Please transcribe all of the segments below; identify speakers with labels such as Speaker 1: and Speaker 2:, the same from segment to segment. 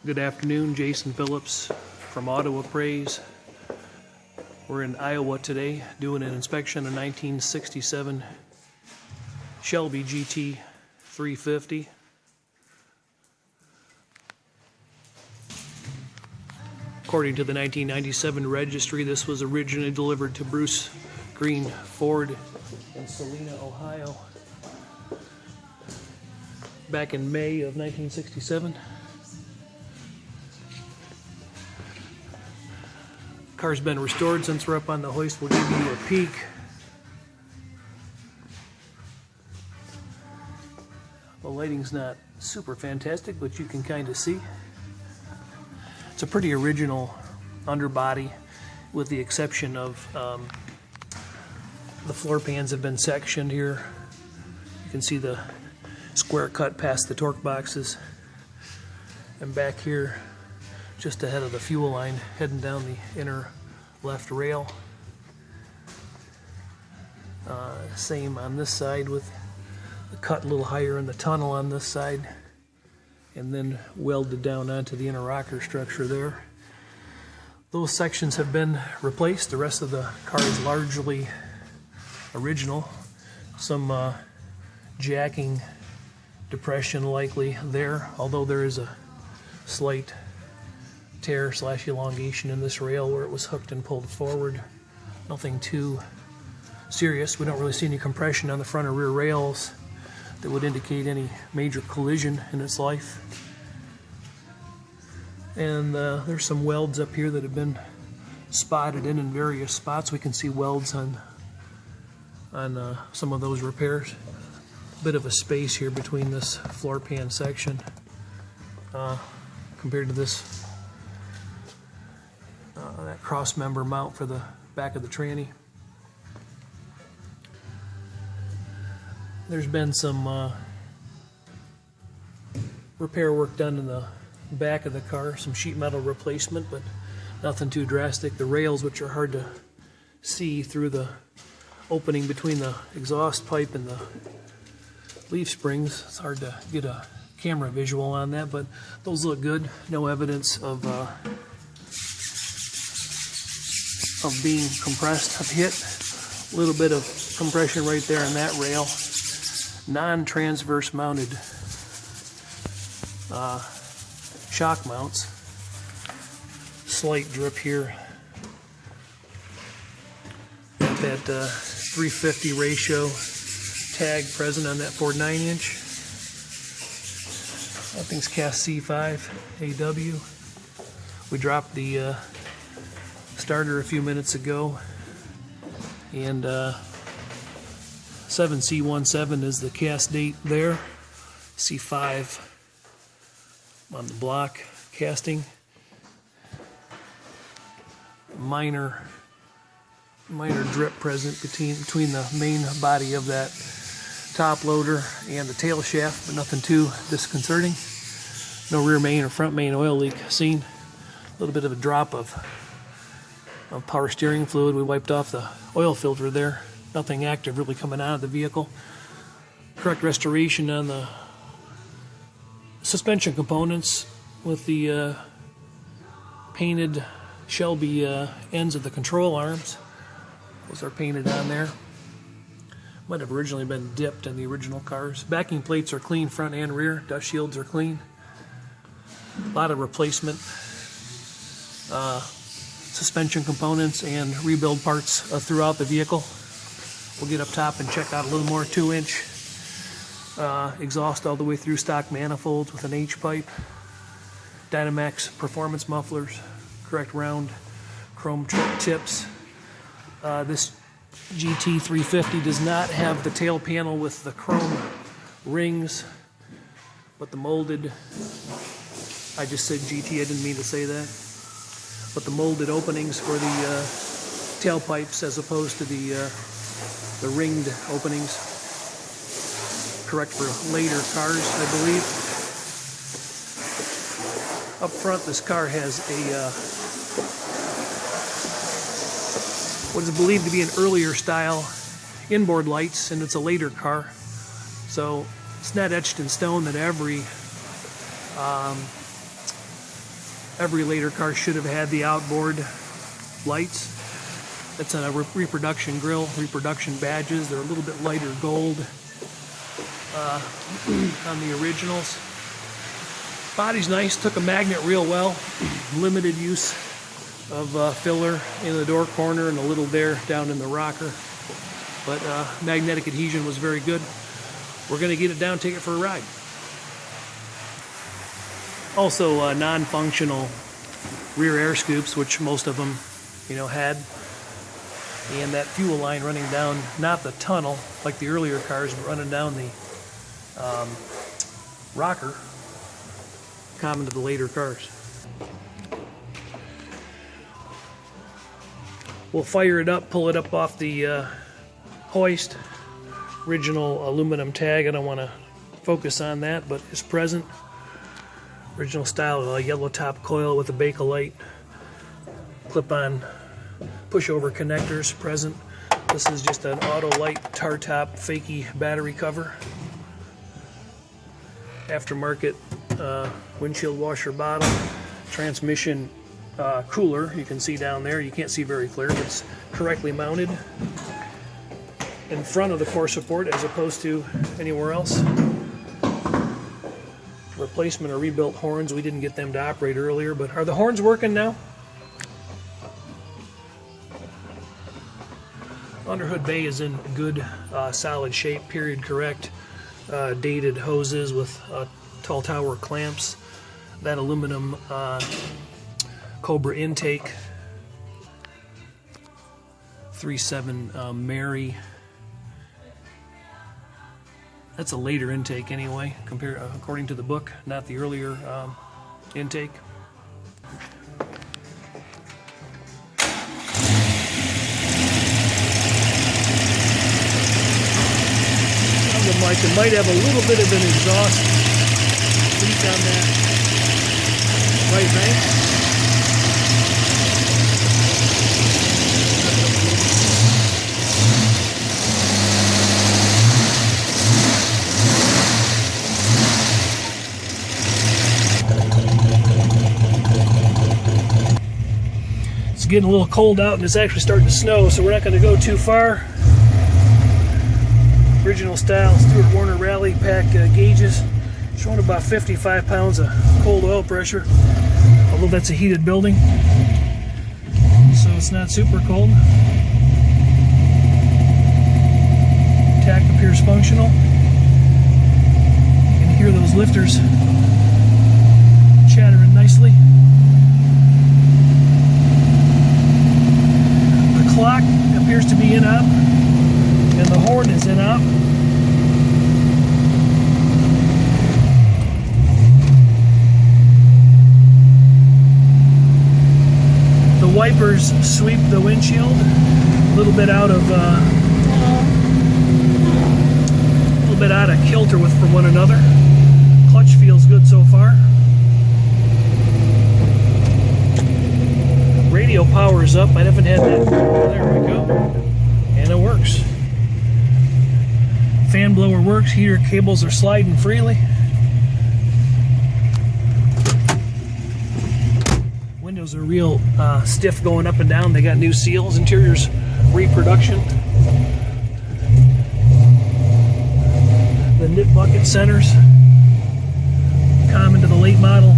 Speaker 1: Good afternoon, Jason Phillips from Auto Appraise. We're in Iowa today doing an inspection of 1967 Shelby GT 350. According to the 1997 registry, this was originally delivered to Bruce Green Ford in Salina, Ohio, back in May of 1967. Car's been restored. Since we're up on the hoist, we'll give you a peek. The lighting's not super fantastic, but you can kind of see. It's a pretty original underbody, with the exception of the floor pans have been sectioned here. You can see the square cut past the torque boxes. And back here, just ahead of the fuel line, heading down the inner left rail. Same on this side, with the cut a little higher in the tunnel on this side, and then welded down onto the inner rocker structure there. Those sections have been replaced. The rest of the car is largely original. Some jacking depression likely there, although there is a slight tear / elongation in this rail where it was hooked and pulled forward. Nothing too serious. We don't really see any compression on the front or rear rails that would indicate any major collision in its life. And there's some welds up here that have been spotted in various spots. We can see welds on some of those repairs. Bit of a space here between this floor pan section compared to this that cross member mount for the back of the tranny. There's been some repair work done in the back of the car, some sheet metal replacement, but nothing too drastic. The rails, which are hard to see through the opening between the exhaust pipe and the leaf springs, it's hard to get a camera visual on that, but those look good. No evidence of being compressed. I've hit a little bit of compression right there in that rail. Non-transverse mounted shock mounts. Slight drip here at that 350 ratio tag present on that Ford 9-inch. That thing's cast C5 AW. We dropped the starter a few minutes ago, and 7C17 is the cast date there. C5 on the block casting. Minor drip present between the main body of that top loader and the tail shaft, but nothing too disconcerting. No rear main or front main oil leak seen. A little bit of a drop of power steering fluid. We wiped off the oil filter there. Nothing active really coming out of the vehicle. Correct restoration on the suspension components with the painted Shelby ends of the control arms. Those are painted on there. Might have originally been dipped in the original cars. Backing plates are clean, front and rear. Dust shields are clean. A lot of replacement suspension components and rebuild parts throughout the vehicle. We'll get up top and check out a little more. 2-inch exhaust all the way through, stock manifolds with an H pipe. Dynamax performance mufflers, correct round chrome tips. This GT 350 does not have the tail panel with the chrome rings, but the molded, I just said GT, I didn't mean to say that, but the molded openings for the tailpipes as opposed to the ringed openings, correct for later cars, I believe. Up front, this car has a what is believed to be an earlier style inboard lights, and it's a later car, so it's not etched in stone that every Every later car should have had the outboard lights. That's on a reproduction grill, reproduction badges. They're a little bit lighter gold on the originals. Body's nice, took a magnet real well. Limited use of filler in the door corner and a little there down in the rocker. But magnetic adhesion was very good. We're going to get it down, take it for a ride. Also non-functional rear air scoops, which most of them, had. And that fuel line running down, not the tunnel like the earlier cars, but running down the rocker, common to the later cars. We'll fire it up, pull it up off the hoist. Original aluminum tag, I don't want to focus on that, but it's present. Original style yellow top coil with a Bakelite clip-on pushover connectors present. This is just an Autolite tar top fakey battery cover. Aftermarket windshield washer bottle. Transmission cooler, you can see down there. You can't see very clear, but it's correctly mounted in front of the core support as opposed to anywhere else. Replacement or rebuilt horns. We didn't get them to operate earlier, but are the horns working now? Underhood bay is in good solid shape, period correct. Dated hoses with tall tower clamps. That aluminum Cobra intake 3.7 Mary. That's a later intake anyway, according to the book, not the earlier intake. Sounds like it might have a little bit of an exhaust leak on that right bank. It's getting a little cold out and it's actually starting to snow, so we're not going to go too far. Original style Stewart Warner Rally Pack gauges, showing about 55 pounds of cold oil pressure, although that's a heated building, so it's not super cold. Tach appears functional. You can hear those lifters chattering nicely. The clock appears to be in op, and the horn is in op. The wipers sweep the windshield, a little bit out of kilter with from one another. Clutch feels good so far. Radio power is up. I haven't had that. There we go. And it works. Fan blower works. Heater cables are sliding freely. Windows are real stiff going up and down. They got new seals. Interior's reproduction. The knit bucket centers, common to the late model.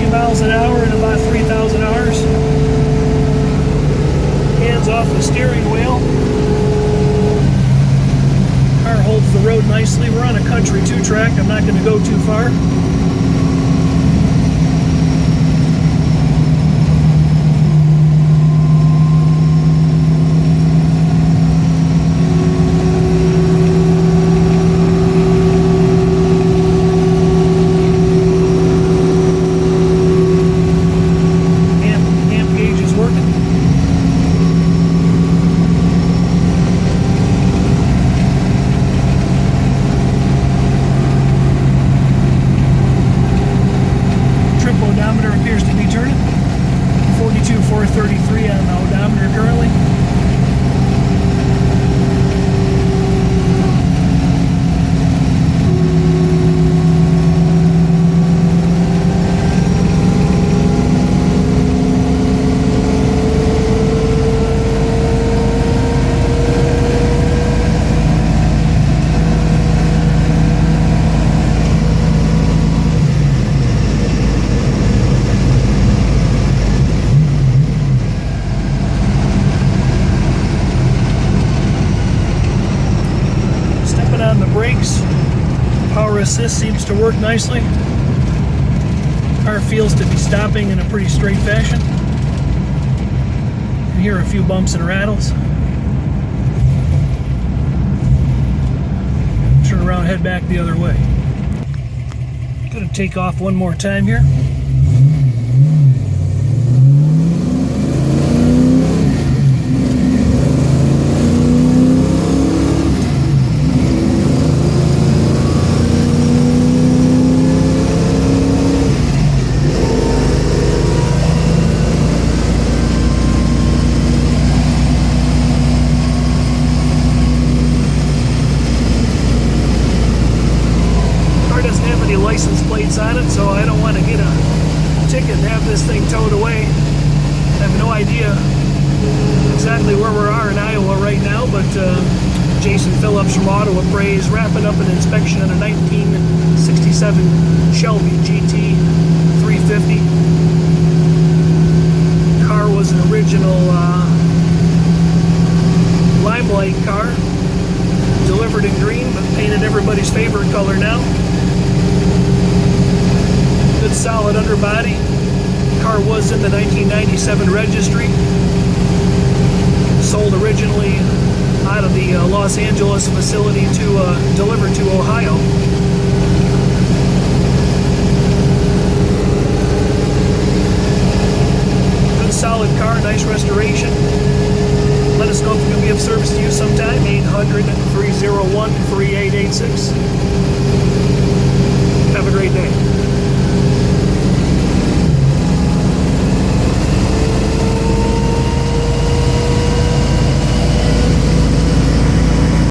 Speaker 1: Miles an hour in about 3,000 hours. Hands off the steering wheel. Car holds the road nicely. We're on a country 2-track. I'm not going to go too far. 433 on the odometer currently. On the brakes, power assist seems to work nicely. Car feels to be stopping in a pretty straight fashion. You can hear a few bumps and rattles. Turn around, head back the other way. Gonna take off one more time here. License plates on it, so I don't want to get a ticket and have this thing towed away. I have no idea exactly where we are in Iowa right now, but Jason Phillips from Appraise wrapping up an inspection on a 1967 Shelby GT 350. Car was an original limelight car, delivered in green, but painted everybody's favorite color now. Good solid underbody. Car was in the 1997 registry. Sold originally out of the Los Angeles facility to deliver to Ohio. Good solid car, nice restoration.